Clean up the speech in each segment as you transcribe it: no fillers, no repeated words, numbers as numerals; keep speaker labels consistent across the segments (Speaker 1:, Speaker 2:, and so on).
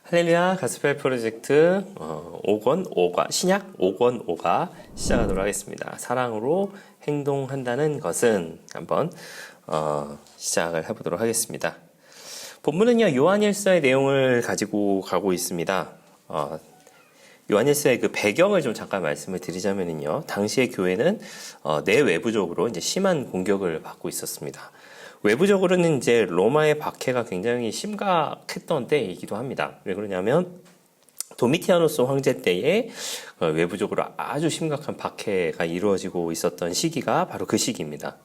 Speaker 1: 할렐루야 가스펠 프로젝트 5권 5가 신약 5권 5가 시작하도록 하겠습니다. 사랑으로 행동한다는 것은 한번 시작을 해보도록 하겠습니다. 본문은요 요한일서의 내용을 가지고 가고 있습니다. 요한일서의 그 배경을 좀 잠깐 말씀을 드리자면요, 당시의 교회는 내외부적으로 이제 심한 공격을 받고 있었습니다. 외부적으로는 이제 로마의 박해가 굉장히 심각했던 때이기도 합니다. 왜 그러냐면 도미티아누스 황제 때에 외부적으로 아주 심각한 박해가 이루어지고 있었던 시기가 바로 그 시기입니다.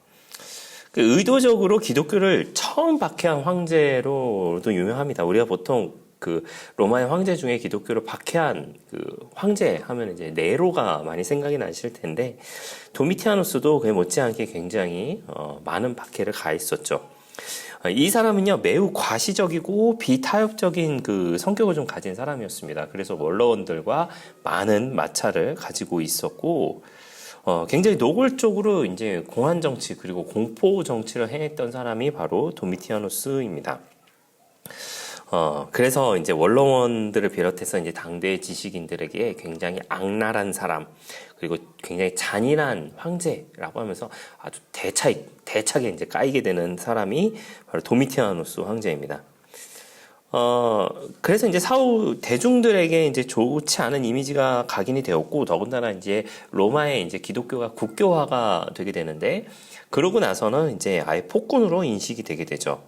Speaker 1: 의도적으로 기독교를 처음 박해한 황제로도 유명합니다. 우리가 보통 그 로마의 황제 중에 기독교를 박해한 그 황제 하면 이제 네로가 많이 생각이 나실 텐데, 도미티아누스도 그에 못지않게 굉장히 많은 박해를 가했었죠. 이 사람은요 매우 과시적이고 비타협적인 그 성격을 좀 가진 사람이었습니다. 그래서 원로원들과 많은 마찰을 가지고 있었고, 굉장히 노골적으로 이제 공안 정치 그리고 공포 정치를 해냈던 사람이 바로 도미티아누스입니다. 그래서 이제 원로원들을 비롯해서 이제 당대 지식인들에게 굉장히 악랄한 사람, 그리고 굉장히 잔인한 황제라고 하면서 아주 대차게 이제 까이게 되는 사람이 바로 도미티아누스 황제입니다. 그래서 이제 사후 대중들에게 이제 좋지 않은 이미지가 각인이 되었고, 더군다나 이제 로마의 이제 기독교가 국교화가 되게 되는데, 그러고 나서는 이제 아예 폭군으로 인식이 되게 되죠.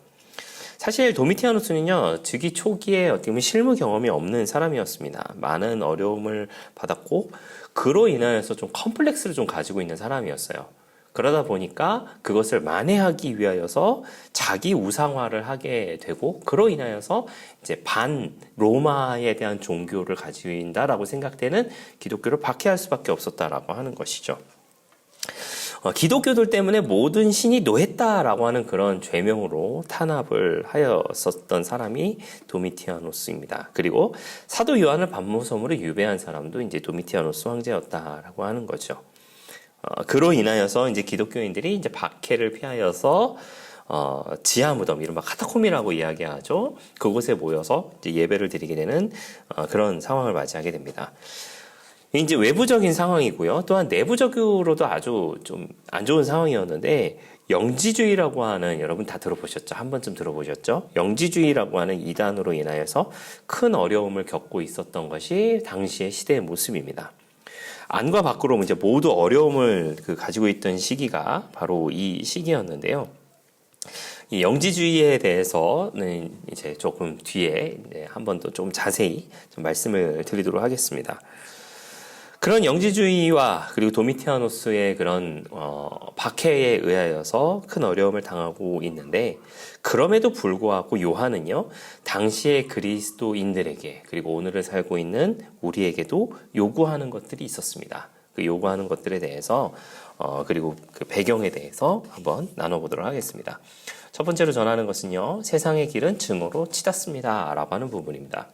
Speaker 1: 사실 도미티아누스는요 즉위 초기에 어떻게 보면 실무 경험이 없는 사람이었습니다. 많은 어려움을 받았고, 그로 인하여서 좀 컴플렉스를 좀 가지고 있는 사람이었어요. 그러다 보니까 그것을 만회하기 위하여서 자기 우상화를 하게 되고, 그로 인하여서 이제 반 로마에 대한 종교를 가진다라고 생각되는 기독교를 박해할 수밖에 없었다라고 하는 것이죠. 기독교들 때문에 모든 신이 노했다라고 하는 그런 죄명으로 탄압을 하였었던 사람이 도미티아누스입니다. 그리고 사도 요한을 반모섬으로 유배한 사람도 이제 도미티아누스 황제였다라고 하는 거죠. 그로 인하여서 이제 기독교인들이 이제 박해를 피하여서 지하 무덤, 이른바 카타콤이라고 이야기하죠. 그곳에 모여서 이제 예배를 드리게 되는 그런 상황을 맞이하게 됩니다. 이제 외부적인 상황이고요. 또한 내부적으로도 아주 좀 안 좋은 상황이었는데, 영지주의라고 하는, 여러분 다 들어보셨죠? 한 번쯤 들어보셨죠? 영지주의라고 하는 이단으로 인하여서 큰 어려움을 겪고 있었던 것이 당시의 시대의 모습입니다. 안과 밖으로 이제 모두 어려움을 가지고 있던 시기가 바로 이 시기였는데요. 이 영지주의에 대해서는 이제 조금 뒤에 한 번 더 좀 자세히 좀 말씀을 드리도록 하겠습니다. 그런 영지주의와 그리고 도미티아누스의 그런 박해에 의하여서 큰 어려움을 당하고 있는데, 그럼에도 불구하고 요한은요 당시의 그리스도인들에게, 그리고 오늘을 살고 있는 우리에게도 요구하는 것들이 있었습니다. 그 요구하는 것들에 대해서 그리고 그 배경에 대해서 한번 나눠보도록 하겠습니다. 첫 번째로 전하는 것은요, 세상의 길은 증오로 치닫습니다 라고 하는 부분입니다.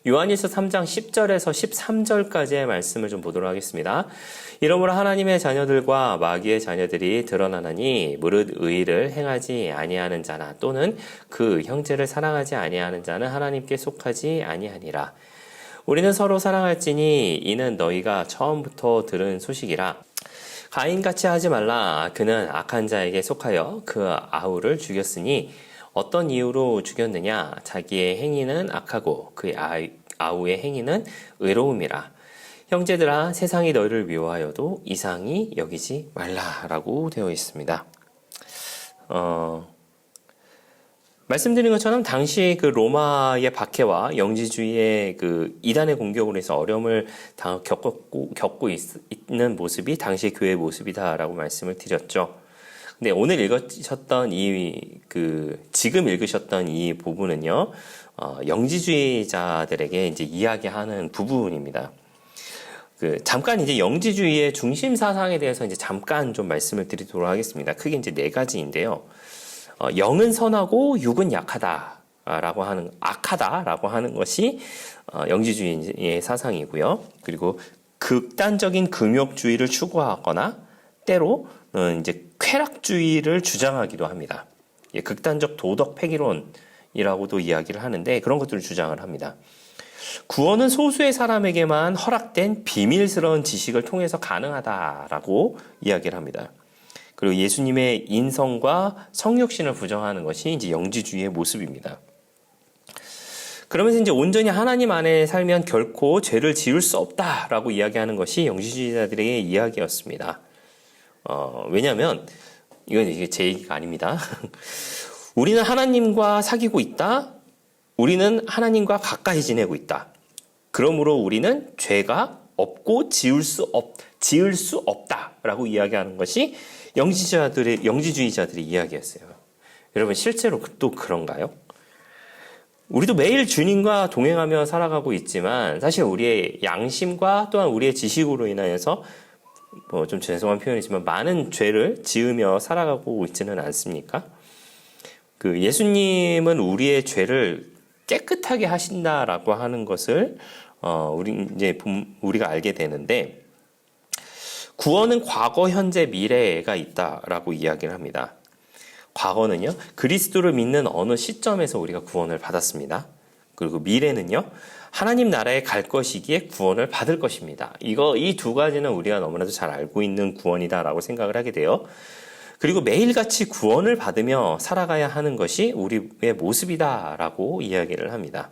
Speaker 1: 요한일서 3장 10절에서 13절까지의 말씀을 좀 보도록 하겠습니다. 이러므로 하나님의 자녀들과 마귀의 자녀들이 드러나나니, 무릇 의를 행하지 아니하는 자나 또는 그 형제를 사랑하지 아니하는 자는 하나님께 속하지 아니하니라. 우리는 서로 사랑할지니 이는 너희가 처음부터 들은 소식이라. 가인같이 하지 말라. 그는 악한 자에게 속하여 그 아우를 죽였으니, 어떤 이유로 죽였느냐? 자기의 행위는 악하고 그의 아우의 행위는 의로움이라. 형제들아, 세상이 너희를 미워하여도 이상히 여기지 말라라고 되어 있습니다. 말씀드린 것처럼 당시 그 로마의 박해와 영지주의의 그 이단의 공격으로 해서 어려움을 겪고 있는 모습이 당시의 교회의 모습이다라고 말씀을 드렸죠. 근데 오늘 읽으셨던 지금 읽으셨던 이 부분은요, 영지주의자들에게 이제 이야기하는 부분입니다. 잠깐 이제 영지주의의 중심 사상에 대해서 이제 잠깐 좀 말씀을 드리도록 하겠습니다. 크게 이제 네 가지인데요. 영은 선하고 육은 악하다라고 하는 것이 영지주의의 사상이고요. 그리고 극단적인 금욕주의를 추구하거나 때로는 이제 쾌락주의를 주장하기도 합니다. 극단적 도덕 폐기론이라고도 이야기를 하는데, 그런 것들을 주장을 합니다. 구원은 소수의 사람에게만 허락된 비밀스러운 지식을 통해서 가능하다라고 이야기를 합니다. 그리고 예수님의 인성과 성육신을 부정하는 것이 이제 영지주의의 모습입니다. 그러면서 이제 온전히 하나님 안에 살면 결코 죄를 지을 수 없다라고 이야기하는 것이 영지주의자들의 이야기였습니다. 왜냐하면 이게 제 얘기가 아닙니다. 우리는 하나님과 사귀고 있다. 우리는 하나님과 가까이 지내고 있다. 그러므로 우리는 죄가 없고 지을 수 없다라고 이야기하는 것이 영지주의자들의 이야기였어요. 여러분 실제로 또 그런가요? 우리도 매일 주님과 동행하며 살아가고 있지만 사실 우리의 양심과 또한 우리의 지식으로 인하여서 좀 죄송한 표현이지만 많은 죄를 지으며 살아가고 있지는 않습니까? 그 예수님은 우리의 죄를 깨끗하게 하신다라고 하는 것을 우리가 알게 되는데 구원은 과거, 현재, 미래가 있다라고 이야기를 합니다. 과거는요, 그리스도를 믿는 어느 시점에서 우리가 구원을 받았습니다. 그리고 미래는요, 하나님 나라에 갈 것이기에 구원을 받을 것입니다. 이 두 가지는 우리가 너무나도 잘 알고 있는 구원이다라고 생각을 하게 돼요. 그리고 매일같이 구원을 받으며 살아가야 하는 것이 우리의 모습이다라고 이야기를 합니다.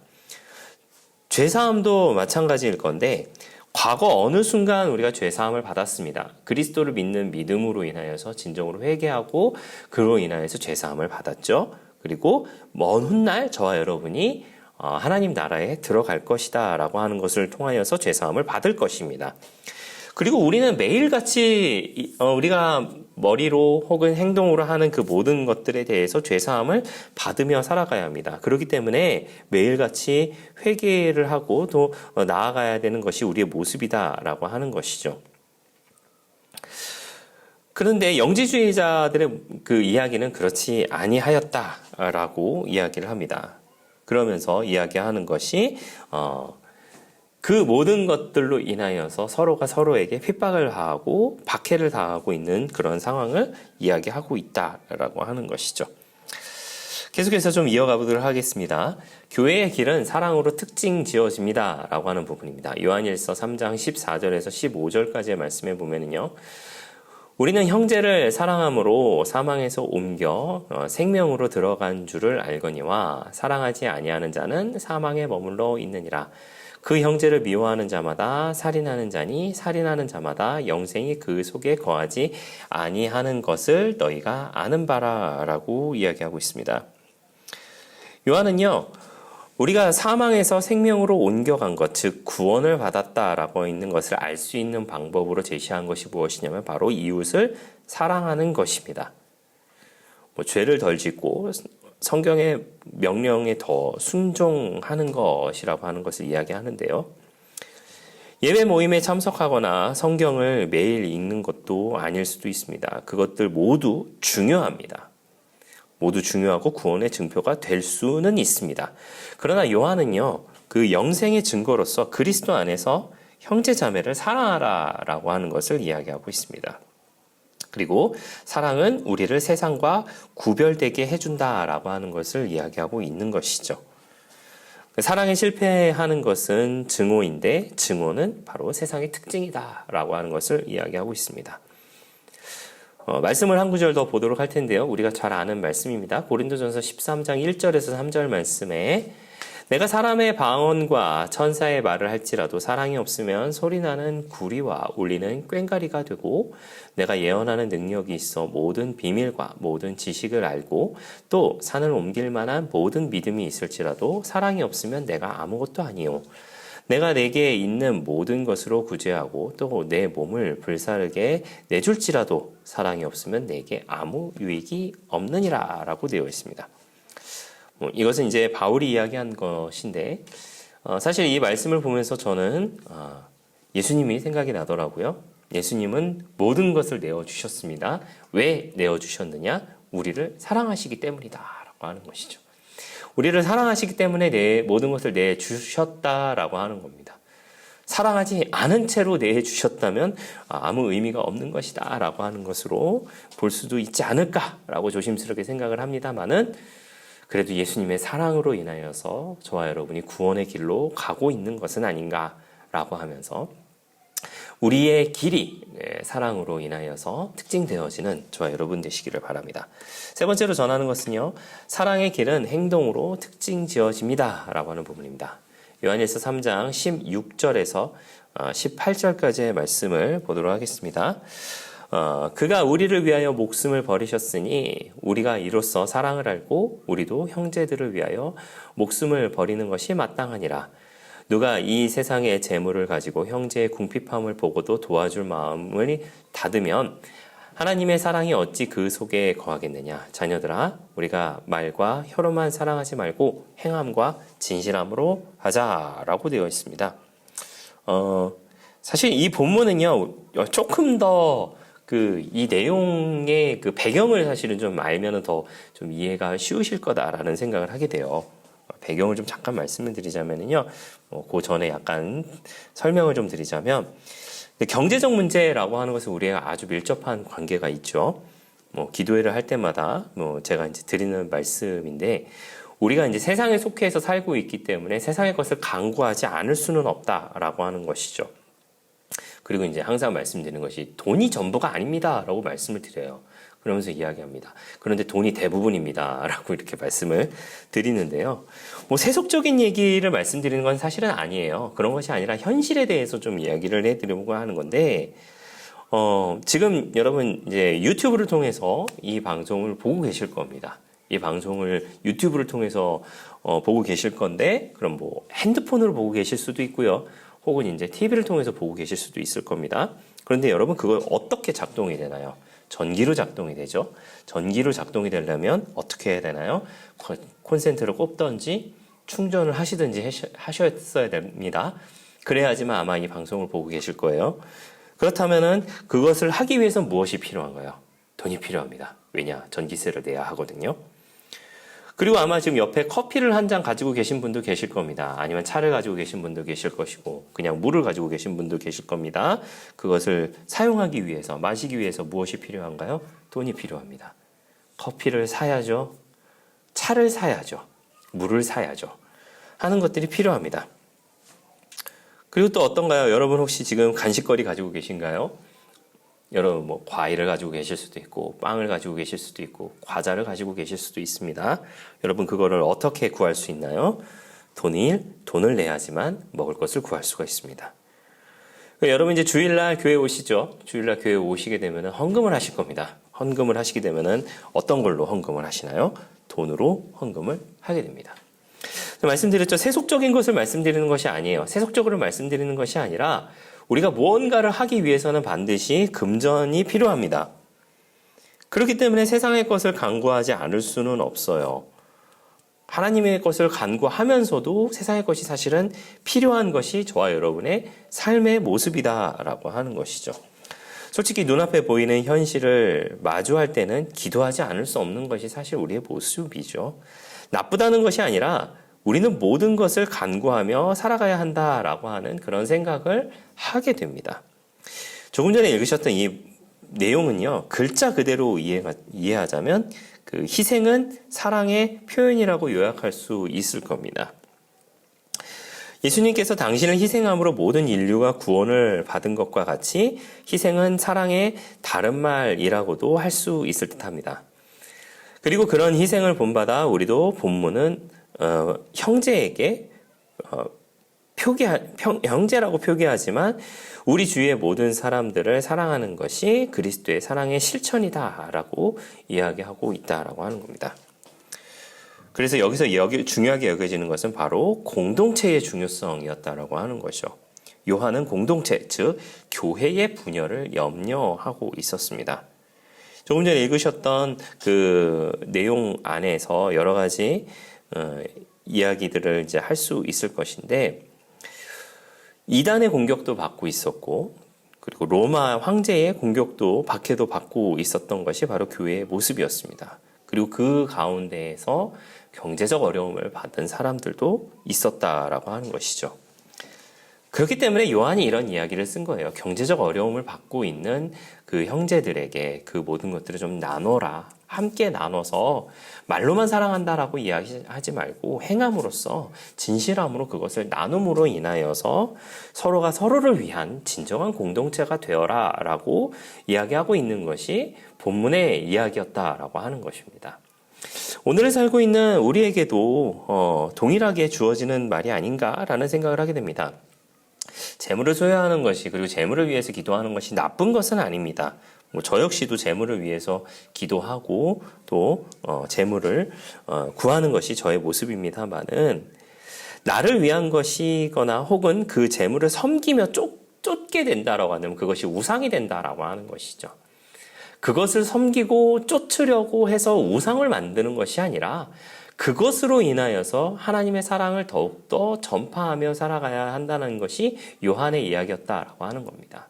Speaker 1: 죄사함도 마찬가지일 건데 과거 어느 순간 우리가 죄사함을 받았습니다. 그리스도를 믿는 믿음으로 인하여서 진정으로 회개하고 그로 인하여서 죄사함을 받았죠. 그리고 먼 훗날 저와 여러분이 하나님 나라에 들어갈 것이다 라고 하는 것을 통하여서 죄사함을 받을 것입니다. 그리고 우리는 매일같이 우리가 머리로 혹은 행동으로 하는 그 모든 것들에 대해서 죄사함을 받으며 살아가야 합니다. 그렇기 때문에 매일같이 회개를 하고 또 나아가야 되는 것이 우리의 모습이다라고 하는 것이죠. 그런데 영지주의자들의 그 이야기는 그렇지 아니하였다라고 이야기를 합니다. 그러면서 이야기하는 것이 그 모든 것들로 인하여서 서로가 서로에게 핍박을 당하고 박해를 당하고 있는 그런 상황을 이야기하고 있다라고 하는 것이죠. 계속해서 좀 이어가 보도록 하겠습니다. 교회의 길은 사랑으로 특징 지어집니다 라고 하는 부분입니다. 요한일서 3장 14절에서 15절까지의 말씀에 보면은요, 우리는 형제를 사랑함으로 사망에서 옮겨 생명으로 들어간 줄을 알거니와 사랑하지 아니하는 자는 사망에 머물러 있느니라. 그 형제를 미워하는 자마다 살인하는 자니 살인하는 자마다 영생이 그 속에 거하지 아니하는 것을 너희가 아는 바라라고 이야기하고 있습니다. 요한은요, 우리가 사망에서 생명으로 옮겨간 것, 즉 구원을 받았다라고 있는 것을 알 수 있는 방법으로 제시한 것이 무엇이냐면 바로 이웃을 사랑하는 것입니다. 죄를 덜 짓고 성경의 명령에 더 순종하는 것이라고 하는 것을 이야기하는데요. 예배 모임에 참석하거나 성경을 매일 읽는 것도 아닐 수도 있습니다. 그것들 모두 중요합니다. 모두 중요하고 구원의 증표가 될 수는 있습니다. 그러나 요한은요, 그 영생의 증거로서 그리스도 안에서 형제 자매를 사랑하라라고 하는 것을 이야기하고 있습니다. 그리고 사랑은 우리를 세상과 구별되게 해준다라고 하는 것을 이야기하고 있는 것이죠. 사랑에 실패하는 것은 증오인데 증오는 바로 세상의 특징이다라고 하는 것을 이야기하고 있습니다. 말씀을 한 구절 더 보도록 할 텐데요. 우리가 잘 아는 말씀입니다. 고린도전서 13장 1절에서 3절 말씀에 내가 사람의 방언과 천사의 말을 할지라도 사랑이 없으면 소리나는 구리와 울리는 꽹과리가 되고 내가 예언하는 능력이 있어 모든 비밀과 모든 지식을 알고 또 산을 옮길 만한 모든 믿음이 있을지라도 사랑이 없으면 내가 아무것도 아니요 내가 내게 있는 모든 것으로 구제하고 또 내 몸을 불사르게 내줄지라도 사랑이 없으면 내게 아무 유익이 없느니라 라고 되어 있습니다. 이것은 이제 바울이 이야기한 것인데 사실 이 말씀을 보면서 저는 예수님이 생각이 나더라고요. 예수님은 모든 것을 내어주셨습니다. 왜 내어주셨느냐? 우리를 사랑하시기 때문이다 라고 하는 것이죠. 우리를 사랑하시기 때문에 모든 것을 내주셨다라고 하는 겁니다. 사랑하지 않은 채로 내주셨다면 아무 의미가 없는 것이다 라고 하는 것으로 볼 수도 있지 않을까라고 조심스럽게 생각을 합니다만은 그래도 예수님의 사랑으로 인하여서 저와 여러분이 구원의 길로 가고 있는 것은 아닌가라고 하면서 우리의 길이 사랑으로 인하여서 특징되어지는 저와 여러분 되시기를 바랍니다. 세 번째로 전하는 것은요, 사랑의 길은 행동으로 특징지어집니다 라고 하는 부분입니다. 요한일서 3장 16절에서 18절까지의 말씀을 보도록 하겠습니다. 그가 우리를 위하여 목숨을 버리셨으니 우리가 이로써 사랑을 알고 우리도 형제들을 위하여 목숨을 버리는 것이 마땅하니라. 누가 이 세상의 재물을 가지고 형제의 궁핍함을 보고도 도와줄 마음을 닫으면 하나님의 사랑이 어찌 그 속에 거하겠느냐. 자녀들아, 우리가 말과 혀로만 사랑하지 말고 행함과 진실함으로 하자라고 되어 있습니다. 사실 이 본문은요, 조금 더 이 내용의 그 배경을 사실은 좀 알면은 더 좀 이해가 쉬우실 거다라는 생각을 하게 돼요. 배경을 좀 잠깐 말씀을 드리자면요, 그 전에 약간 설명을 좀 드리자면, 경제적 문제라고 하는 것은 우리가 아주 밀접한 관계가 있죠. 기도회를 할 때마다 제가 이제 드리는 말씀인데, 우리가 이제 세상에 속해서 살고 있기 때문에 세상의 것을 간구하지 않을 수는 없다라고 하는 것이죠. 그리고 이제 항상 말씀드리는 것이 돈이 전부가 아닙니다라고 말씀을 드려요. 그러면서 이야기합니다. 그런데 돈이 대부분입니다라고 이렇게 말씀을 드리는데요. 세속적인 얘기를 말씀드리는 건 사실은 아니에요. 그런 것이 아니라 현실에 대해서 좀 이야기를 해드리려고 하는 건데, 지금 여러분 이제 유튜브를 통해서 이 방송을 보고 계실 겁니다. 이 방송을 유튜브를 통해서 보고 계실 건데, 그럼 핸드폰으로 보고 계실 수도 있고요. 혹은 이제 TV를 통해서 보고 계실 수도 있을 겁니다. 그런데 여러분, 그걸 어떻게 작동이 되나요? 전기로 작동이 되죠. 전기로 작동이 되려면 어떻게 해야 되나요? 콘센트를 꼽든지 충전을 하시든지 하셨어야 됩니다. 그래야지만 아마 이 방송을 보고 계실 거예요. 그렇다면은 그것을 하기 위해서 무엇이 필요한가요? 돈이 필요합니다. 왜냐? 전기세를 내야 하거든요. 그리고 아마 지금 옆에 커피를 한 잔 가지고 계신 분도 계실 겁니다. 아니면 차를 가지고 계신 분도 계실 것이고, 그냥 물을 가지고 계신 분도 계실 겁니다. 그것을 사용하기 위해서, 마시기 위해서 무엇이 필요한가요? 돈이 필요합니다. 커피를 사야죠. 차를 사야죠. 물을 사야죠. 하는 것들이 필요합니다. 그리고 또 어떤가요? 여러분 혹시 지금 간식거리 가지고 계신가요? 여러분 과일을 가지고 계실 수도 있고, 빵을 가지고 계실 수도 있고, 과자를 가지고 계실 수도 있습니다. 여러분 그거를 어떻게 구할 수 있나요? 돈을 내야지만 먹을 것을 구할 수가 있습니다. 여러분 이제 주일날 교회 오시죠? 주일날 교회 오시게 되면 헌금을 하실 겁니다. 헌금을 하시게 되면 어떤 걸로 헌금을 하시나요? 돈으로 헌금을 하게 됩니다. 말씀드렸죠. 세속적인 것을 말씀드리는 것이 아니에요. 세속적으로 말씀드리는 것이 아니라 우리가 무언가를 하기 위해서는 반드시 금전이 필요합니다. 그렇기 때문에 세상의 것을 간구하지 않을 수는 없어요. 하나님의 것을 간구하면서도 세상의 것이 사실은 필요한 것이 저와 여러분의 삶의 모습이다라고 하는 것이죠. 솔직히 눈앞에 보이는 현실을 마주할 때는 기도하지 않을 수 없는 것이 사실 우리의 모습이죠. 나쁘다는 것이 아니라 우리는 모든 것을 간구하며 살아가야 한다라고 하는 그런 생각을 하게 됩니다. 조금 전에 읽으셨던 이 내용은요, 글자 그대로 이해하자면 그 희생은 사랑의 표현이라고 요약할 수 있을 겁니다. 예수님께서 당신을 희생함으로 모든 인류가 구원을 받은 것과 같이 희생은 사랑의 다른 말이라고도 할 수 있을 듯합니다. 그리고 그런 희생을 본받아 우리도 본문은 형제에게 형제라고 표기하지만 우리 주위의 모든 사람들을 사랑하는 것이 그리스도의 사랑의 실천이다라고 이야기하고 있다라고 하는 겁니다. 그래서 여기서 중요하게 여겨지는 것은 바로 공동체의 중요성이었다라고 하는 것이죠. 요한은 공동체, 즉 교회의 분열을 염려하고 있었습니다. 조금 전에 읽으셨던 그 내용 안에서 여러 가지 이야기들을 이제 할 수 있을 것인데, 이단의 공격도 받고 있었고, 그리고 로마 황제의 공격도 박해도 받고 있었던 것이 바로 교회의 모습이었습니다. 그리고 그 가운데에서 경제적 어려움을 받은 사람들도 있었다라고 하는 것이죠. 그렇기 때문에 요한이 이런 이야기를 쓴 거예요. 경제적 어려움을 받고 있는 그 형제들에게 그 모든 것들을 좀 나눠라 함께 나눠서 말로만 사랑한다라고 이야기하지 말고 행함으로써 진실함으로 그것을 나눔으로 인하여서 서로가 서로를 위한 진정한 공동체가 되어라라고 이야기하고 있는 것이 본문의 이야기였다라고 하는 것입니다. 오늘을 살고 있는 우리에게도 동일하게 주어지는 말이 아닌가라는 생각을 하게 됩니다. 재물을 소유하는 것이, 그리고 재물을 위해서 기도하는 것이 나쁜 것은 아닙니다. 저 역시도 재물을 위해서 기도하고 또 재물을 구하는 것이 저의 모습입니다만은, 나를 위한 것이거나 혹은 그 재물을 섬기며 쫓게 된다라고 하면 그것이 우상이 된다라고 하는 것이죠. 그것을 섬기고 쫓으려고 해서 우상을 만드는 것이 아니라 그것으로 인하여서 하나님의 사랑을 더욱더 전파하며 살아가야 한다는 것이 요한의 이야기였다라고 하는 겁니다.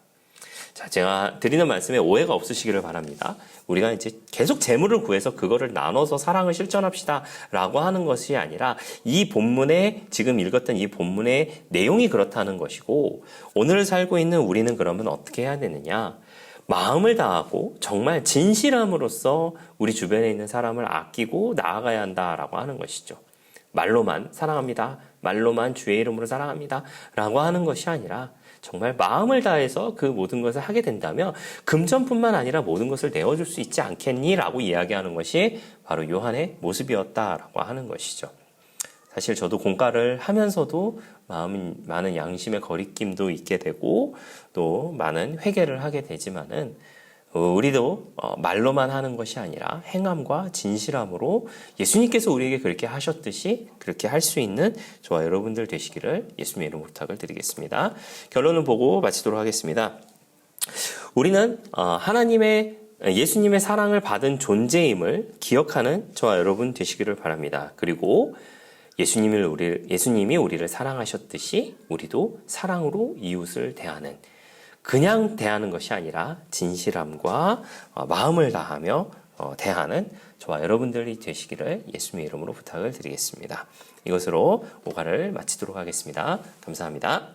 Speaker 1: 자, 제가 드리는 말씀에 오해가 없으시기를 바랍니다. 우리가 이제 계속 재물을 구해서 그거를 나눠서 사랑을 실천합시다 라고 하는 것이 아니라, 이 본문에, 지금 읽었던 이 본문의 내용이 그렇다는 것이고, 오늘 살고 있는 우리는 그러면 어떻게 해야 되느냐? 마음을 다하고 정말 진실함으로써 우리 주변에 있는 사람을 아끼고 나아가야 한다라고 하는 것이죠. 말로만 사랑합니다, 말로만 주의 이름으로 사랑합니다 라고 하는 것이 아니라 정말 마음을 다해서 그 모든 것을 하게 된다면 금전뿐만 아니라 모든 것을 내어줄 수 있지 않겠니? 라고 이야기하는 것이 바로 요한의 모습이었다라고 하는 것이죠. 사실 저도 공과를 하면서도 많은 양심의 거리낌도 있게 되고 또 많은 회개를 하게 되지만은, 우리도 말로만 하는 것이 아니라 행함과 진실함으로 예수님께서 우리에게 그렇게 하셨듯이 그렇게 할 수 있는 저와 여러분들 되시기를 예수님의 이름으로 부탁을 드리겠습니다. 결론을 보고 마치도록 하겠습니다. 우리는 예수님의 사랑을 받은 존재임을 기억하는 저와 여러분 되시기를 바랍니다. 그리고 예수님이 우리를 사랑하셨듯이 우리도 사랑으로 이웃을 대하는, 그냥 대하는 것이 아니라 진실함과 마음을 다하며 대하는 저와 여러분들이 되시기를 예수님의 이름으로 부탁을 드리겠습니다. 이것으로 오가를 마치도록 하겠습니다. 감사합니다.